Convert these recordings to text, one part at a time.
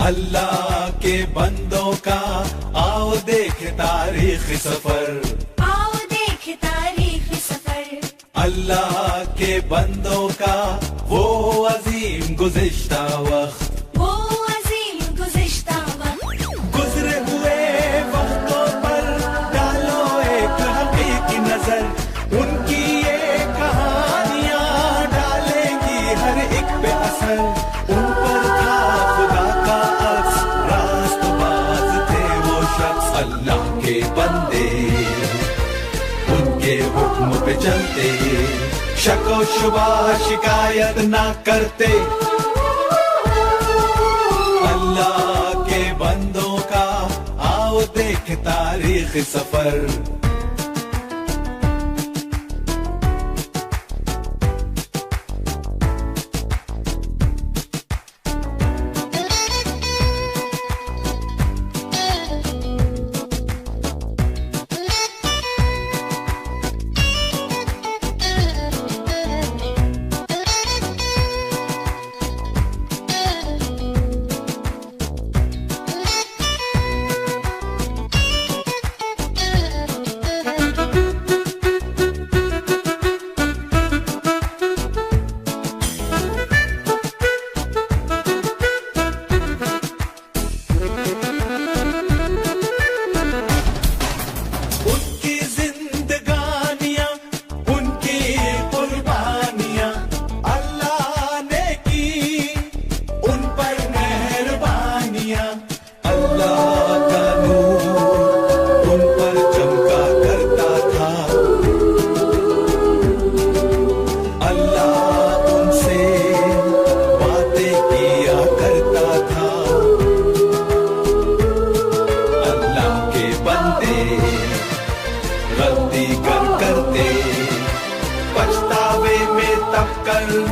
अल्लाह के बंदों का आओ देखे तारीखी सफर, आओ देखे तारीखी सफर। अल्लाह के बंदों का वो अजीम गुज़िश्ता वक्त, वो अजीम गुज़िश्ता वक्त। गुजरे हुए वक्तों पर डालो एक हकीकी नजर, उनकी ये कहानियां डालेंगी हर एक पे असर। उन पर था खुदा का अक्स, रास्तबाज थे वो शख्स। अल्लाह के बंदे उनके हुक्म पे चलते, शको शुबा शिकायत ना करते। अल्लाह के बंदों का आओ देख तारीख सफर।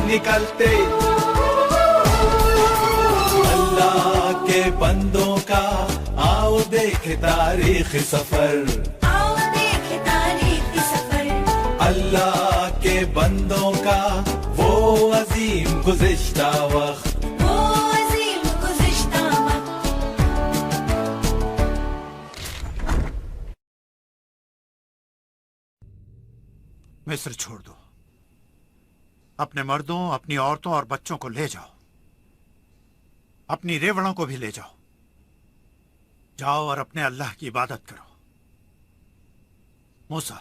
निकलते अल्लाह के बंदों का आओ देखे तारीख सफर, आओ देखे तारीखी सफर। अल्लाह के बंदों का वो अजीम गुज़िश्ता वक्त, वो अजीम गुज़िश्ता वक्त। मिस्र छोड़ दो, अपने मर्दों, अपनी औरतों और बच्चों को ले जाओ, अपनी रेवड़ों को भी ले जाओ। जाओ और अपने अल्लाह की इबादत करो। मूसा,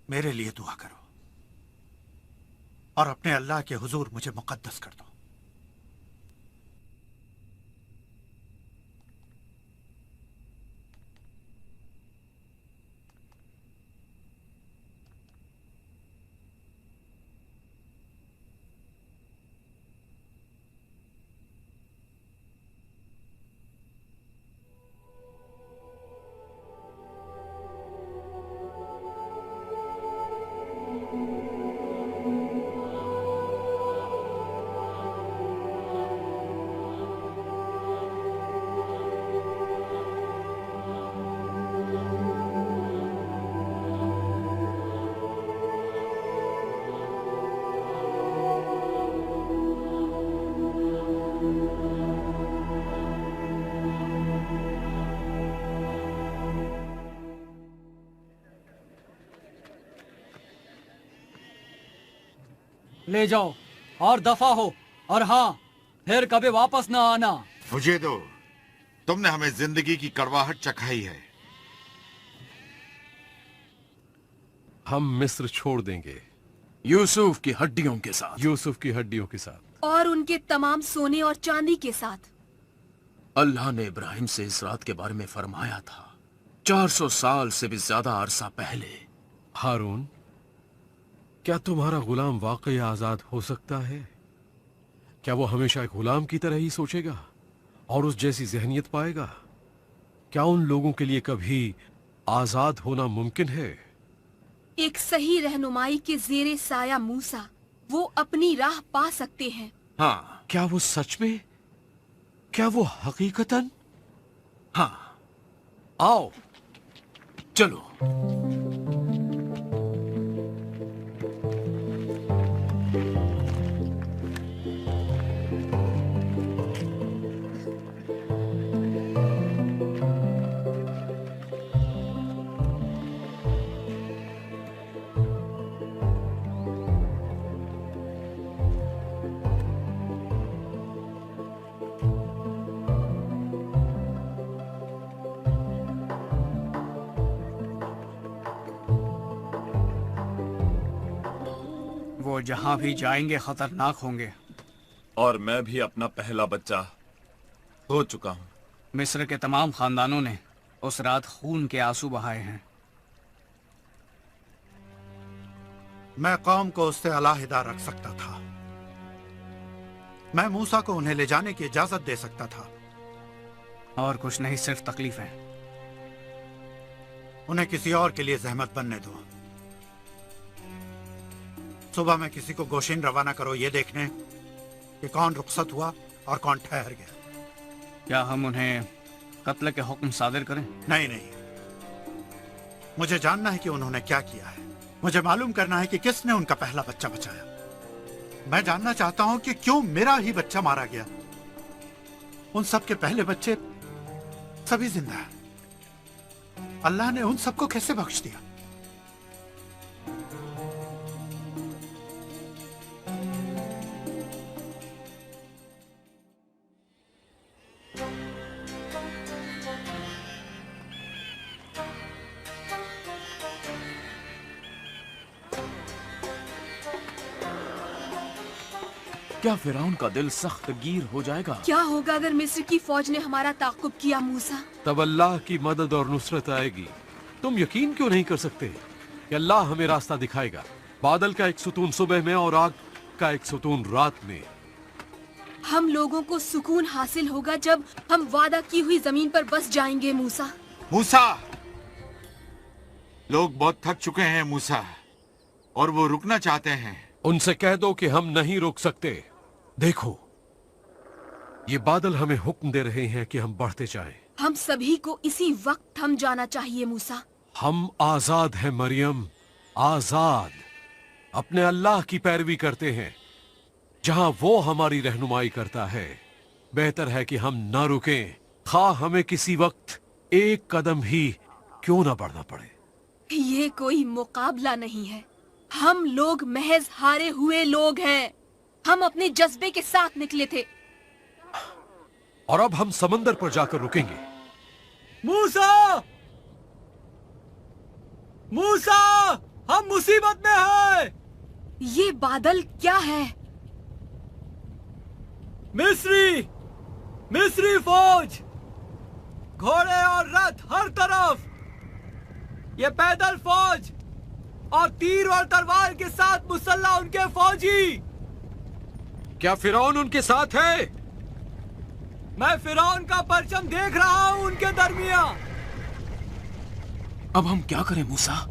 मेरे लिए दुआ करो और अपने अल्लाह के हुजूर मुझे मुकद्दस कर दो। ले जाओ और दफा हो, और हाँ, फिर कभी वापस ना आना। मुझे दो, तुमने हमें जिंदगी की कड़वाहट चखाई है। हम मिस्र छोड़ देंगे, यूसुफ की हड्डियों के साथ। यूसुफ की हड्डियों के साथ और उनके तमाम सोने और चांदी के साथ। अल्लाह ने इब्राहिम से इस रात के बारे में फरमाया था, 400 साल से भी ज्यादा अरसा पहले। हारून, क्या तुम्हारा गुलाम वाकई आजाद हो सकता है? क्या वो हमेशा एक गुलाम की तरह ही सोचेगा और उस जैसी जहनियत पाएगा? क्या उन लोगों के लिए कभी आजाद होना मुमकिन है? एक सही रहनुमाई के जेरे साया मूसा वो अपनी राह पा सकते हैं। हाँ। क्या वो सच में? क्या वो हकीकतन? हाँ। आओ चलो। वो जहां भी जाएंगे खतरनाक होंगे। और मैं भी अपना पहला बच्चा हो चुका हूँ। मिस्र के तमाम खानदानों ने उस रात खून के आंसू बहाए हैं। मैं कौम को उससे अलहदा रख सकता था। मैं मूसा को उन्हें ले जाने की इजाजत दे सकता था। और कुछ नहीं, सिर्फ तकलीफें। उन्हें किसी और के लिए जहमत बनने दो। सुबह में किसी को गोशिन रवाना करो ये देखने कि कौन रुखसत हुआ और कौन ठहर गया। क्या हम उन्हें कत्ल के हुक्म सादिर करें? नहीं नहीं, मुझे जानना है कि उन्होंने क्या किया है। मुझे मालूम करना है कि किसने उनका पहला बच्चा बचाया। मैं जानना चाहता हूं कि क्यों मेरा ही बच्चा मारा गया। उन सब के पहले बच्चे सभी जिंदा हैं। अल्लाह ने उन सबको कैसे बख्श दिया? क्या फिरौन का दिल सख्त गिर हो जाएगा? क्या होगा अगर मिस्र की फौज ने हमारा ताक़ुब किया मूसा? तब अल्लाह की मदद और नुसरत आएगी। तुम यकीन क्यों नहीं कर सकते कि अल्लाह हमें रास्ता दिखाएगा? बादल का एक सुतून सुबह में और आग का एक सुतून रात में। हम लोगों को सुकून हासिल होगा जब हम वादा की हुई जमीन पर बस जाएंगे मूसा। मूसा, लोग बहुत थक चुके हैं मूसा, और वो रुकना चाहते हैं। उनसे कह दो कि हम नहीं रुक सकते। देखो, ये बादल हमें हुक्म दे रहे हैं कि हम बढ़ते जाएं। हम सभी को इसी वक्त थम जाना चाहिए मूसा। हम आजाद हैं मरियम, आजाद। अपने अल्लाह की पैरवी करते हैं। जहां वो हमारी रहनुमाई करता है, बेहतर है कि हम ना रुकें, खा हमें किसी वक्त एक कदम ही क्यों ना बढ़ना पड़े। ये कोई मुकाबला नहीं है। हम लोग महज हारे हुए लोग हैं। हम अपने जज्बे के साथ निकले थे। और अब हम समंदर पर जाकर रुकेंगे। मूसा! मूसा! हम मुसीबत में हैं! ये बादल क्या है? मिस्री फौज! घोड़े और रथ हर तरफ! ये पैदल फौज और तीर और तलवार के साथ मुसल्ला उनके फौजी! क्या फिरौन उनके साथ है? मैं फिरौन का परचम देख रहा हूं उनके दरमियां। अब हम क्या करें मूसा?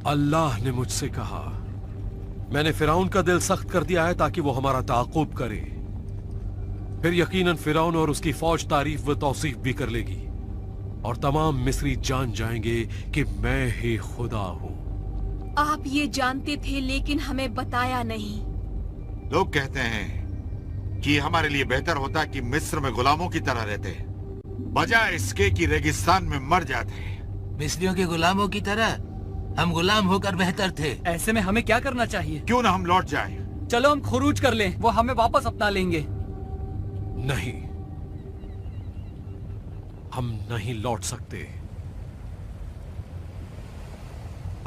अल्लाह ने मुझसे कहा, मैंने फिरौन का दिल सख्त कर दिया है ताकि वो हमारा ताक़ुब करे। फिर यकीनन फिरौन और उसकी फौज तारीफ व तौसीफ भी कर लेगी, और तमाम मिस्री जान जाएंगे कि मैं ही खुदा हूं। आप ये जानते थे लेकिन हमें बताया नहीं। लोग कहते हैं कि हमारे लिए बेहतर होता कि मिस्र में गुलामों की तरह रहते, बजाय इसके कि रेगिस्तान में मर जाते। मिस्रियों के गुलामों की तरह हम गुलाम होकर बेहतर थे। ऐसे में हमें क्या करना चाहिए? क्यों ना हम लौट जाएं? चलो हम खुरूज कर लें, वो हमें वापस अपना लेंगे। नहीं, हम नहीं लौट सकते।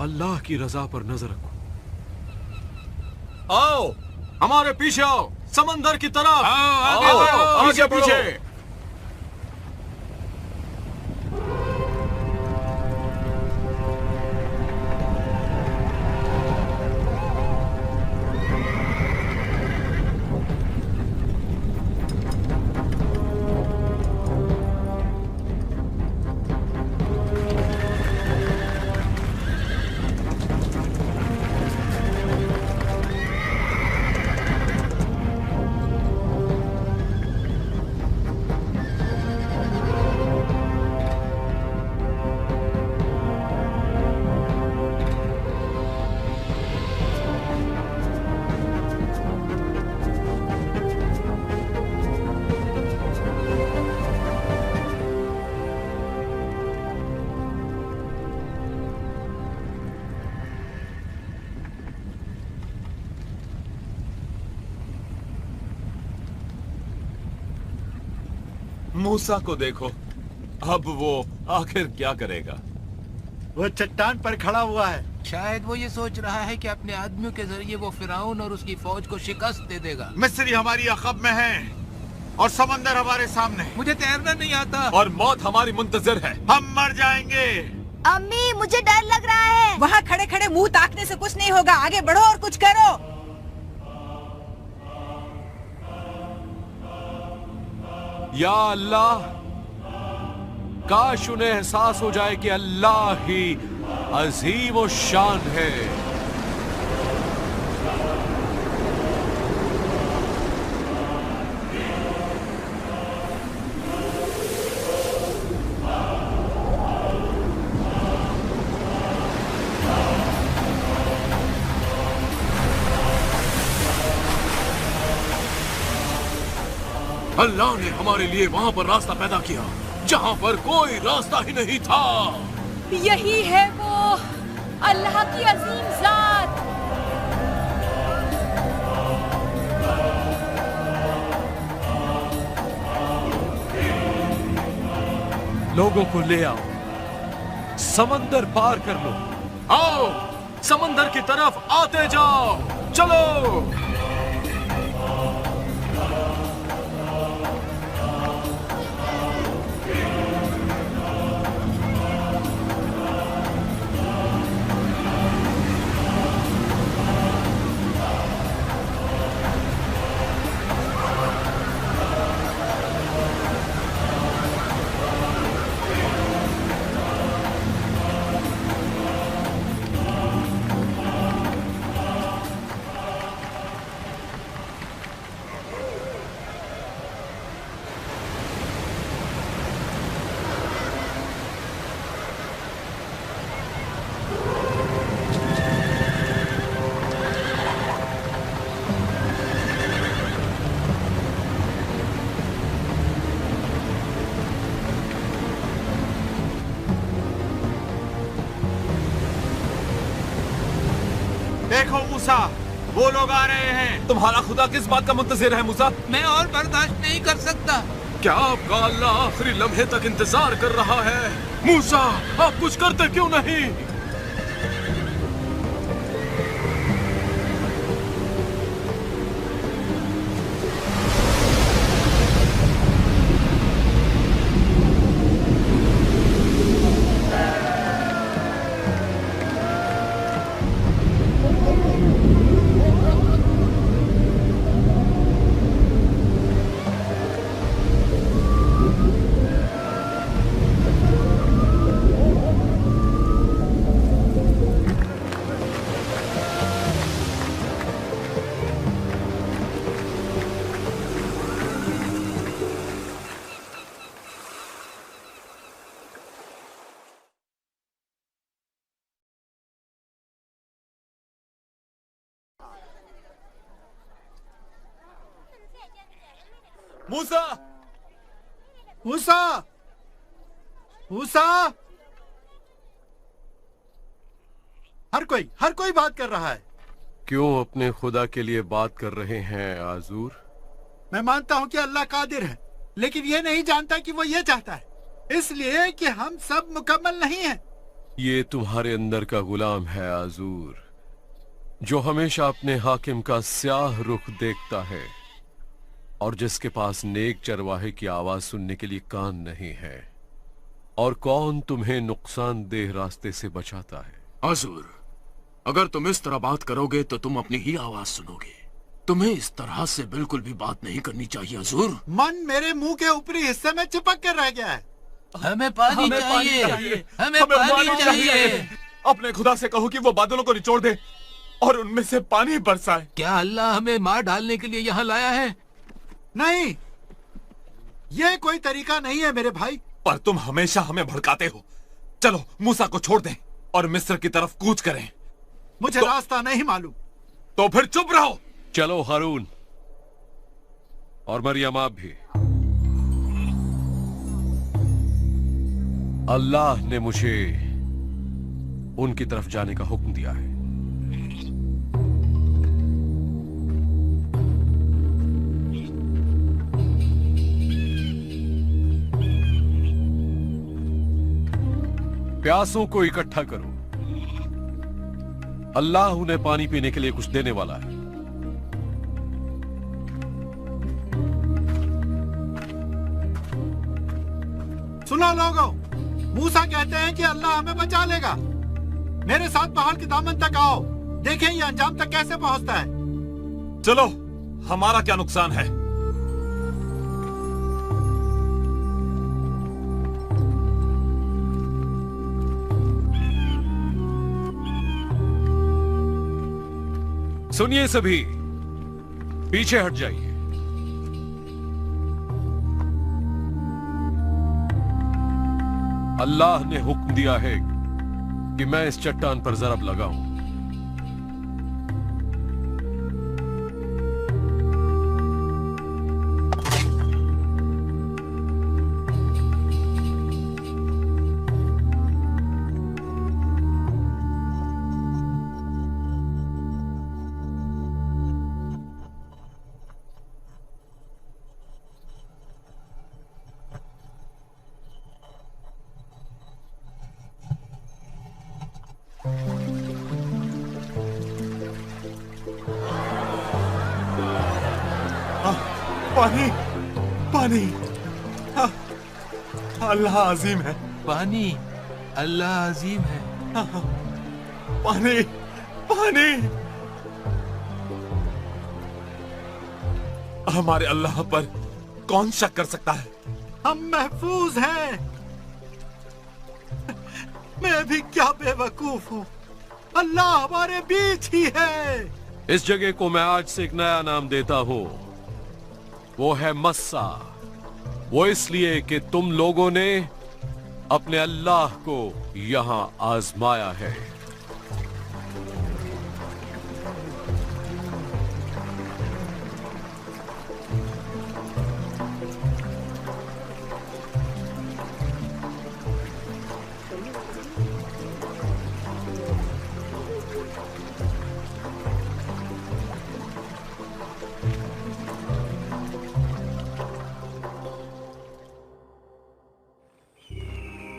अल्लाह की रजा पर नजर रखो। आओ, हमारे पीछे आओ, समंदर की तरफ। आओ, आगे पीछे। मूसा को देखो, अब वो आखिर क्या करेगा? वो चट्टान पर खड़ा हुआ है, शायद वो ये सोच रहा है कि अपने आदमियों के जरिए वो फिरौन और उसकी फौज को शिकस्त दे देगा। मिस्री हमारी अखब में है और समंदर हमारे सामने। मुझे तैरना नहीं आता और मौत हमारी मुंतजिर है। हम मर जाएंगे। अम्मी मुझे डर लग रहा है। वहाँ खड़े खड़े मुंह ताकने से कुछ नहीं होगा, आगे बढ़ो और कुछ करो। या अल्लाह, काश उन्हें एहसास हो जाए कि अल्लाह ही अजीम और शान है। अल्लाह ने हमारे लिए वहाँ पर रास्ता पैदा किया जहाँ पर कोई रास्ता ही नहीं था। यही है वो अल्लाह की अजीम जात। लोगों को ले आओ, समंदर पार कर लो। आओ, समंदर की तरफ आते जाओ, चलो। देखो मूसा, वो लोग आ रहे हैं। तुम्हारा खुदा किस बात का मुंतजिर है मूसा? मैं और बर्दाश्त नहीं कर सकता। क्या आपका अल्लाह आखिरी लम्हे तक इंतजार कर रहा है? मूसा, आप कुछ करते क्यों नहीं? मूसा! मूसा! मूसा! हर कोई बात कर रहा है। क्यों अपने खुदा के लिए बात कर रहे हैं आजूर? मैं मानता हूं कि अल्लाह कादिर है, लेकिन ये नहीं जानता कि वो ये चाहता है, इसलिए कि हम सब मुकम्मल नहीं हैं। ये तुम्हारे अंदर का गुलाम है आजूर, जो हमेशा अपने हाकिम का स्याह रुख देखता है और जिसके पास नेक चरवाहे की आवाज सुनने के लिए कान नहीं है। और कौन तुम्हें नुकसानदेह रास्ते से बचाता है? आजूर, अगर तुम इस तरह बात करोगे तो तुम अपनी ही आवाज सुनोगे। तुम्हें इस तरह से बिल्कुल भी बात नहीं करनी चाहिए आजूर। मन मेरे मुंह के ऊपरी हिस्से में चिपक कर रह गया है। हमें पानी चाहिए, हमें पानी चाहिए। अपने खुदा से कहो कि वो बादलों को निचोड़ दे और उनमें से पानी बरसाए। क्या अल्लाह हमें मार डालने के लिए यहाँ लाया है? नहीं, ये कोई तरीका नहीं है मेरे भाई। पर तुम हमेशा हमें भड़काते हो। चलो मूसा को छोड़ दें और मिस्र की तरफ कूच करें। मुझे रास्ता नहीं मालूम। तो फिर चुप रहो। चलो हारून और मरियम आप भी। अल्लाह ने मुझे उनकी तरफ जाने का हुक्म दिया है। प्यासों को इकट्ठा करो, अल्लाह उन्हें पानी पीने के लिए कुछ देने वाला है। सुनो लोगों, मूसा कहते हैं कि अल्लाह हमें बचा लेगा। मेरे साथ पहाड़ के दामन तक आओ, देखें ये अंजाम तक कैसे पहुंचता है। चलो, हमारा क्या नुकसान है। सुनिए सभी, पीछे हट जाइए। अल्लाह ने हुक्म दिया है कि मैं इस चट्टान पर ज़रब लगाऊं। पानी, पानी, अल्लाह अजीम है। पानी, अल्लाह अजीम है। पानी, पानी, हमारे अल्लाह पर कौन शक कर सकता है। हम महफूज हैं। मैं भी क्या बेवकूफ हूँ, अल्लाह हमारे बीच ही है। इस जगह को मैं आज से एक नया नाम देता हूँ, वो है मस्सा। वो इसलिए कि तुम लोगों ने अपने अल्लाह को यहां आजमाया है।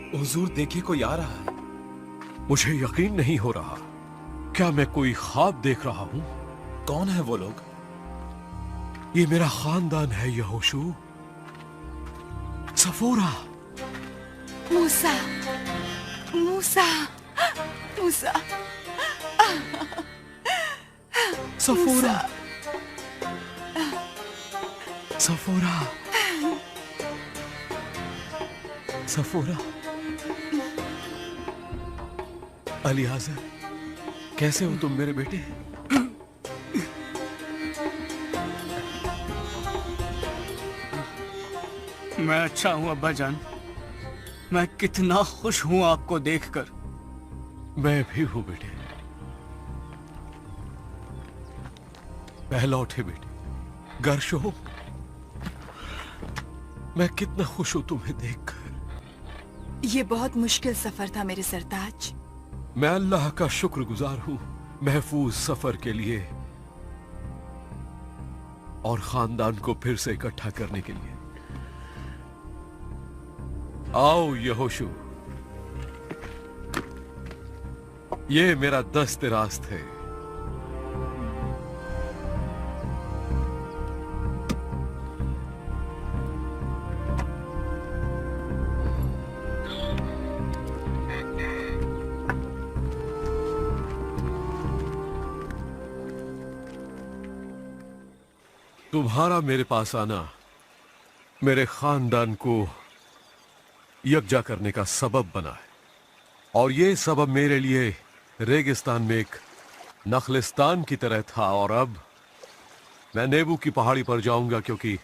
हुजूर देखिए, कोई आ रहा है। मुझे यकीन नहीं हो रहा, क्या मैं कोई ख्वाब देख रहा हूं? कौन है वो लोग? ये मेरा खानदान है यहोशू, सफोरा। मूसा, मूसा, मूसा, सफोरा, सफोरा, सफोरा। अलीआज़र, कैसे हो तुम मेरे बेटे? मैं अच्छा हूं अब्बा जान। मैं कितना खुश हूं आपको देखकर। मैं भी हूं बेटे। पहला उठे बेटे, गर्शो। मैं कितना खुश हूं तुम्हें देखकर। ये बहुत मुश्किल सफर था मेरे सरताज। मैं अल्लाह का शुक्रगुजार हूं महफूज सफर के लिए और खानदान को फिर से इकट्ठा करने के लिए। आओ यहोशू, ये मेरा दस्त रास्त है। तुम्हारा मेरे पास आना मेरे खानदान को यकजा करने का सबब बना है और ये सबब मेरे लिए रेगिस्तान में एक नखलिस्तान की तरह था और अब मैं नेबू की पहाड़ी पर जाऊंगा क्योंकि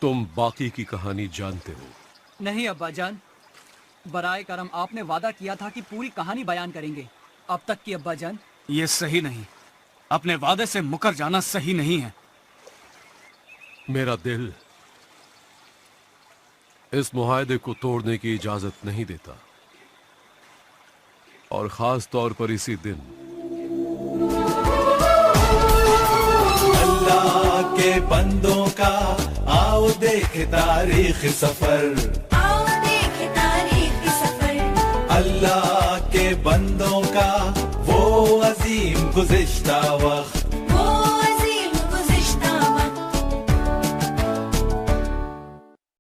तुम बाकी की कहानी जानते हो। नहीं अब्बा जान, बराए करम आपने वादा किया था कि पूरी कहानी बयान करेंगे। अब तक की अब्बा जान। ये सही नहीं, अपने वादे से मुकर जाना सही नहीं है। मेरा दिल इस मुआहदे को तोड़ने की इजाजत नहीं देता और खास तौर पर इसी दिन। अल्लाह के बंदों का आओ देख तारीख सफर, आओ देख तारीख सफर। अल्लाह के बंदों का वो अजीम गुज़िश्ता वक्त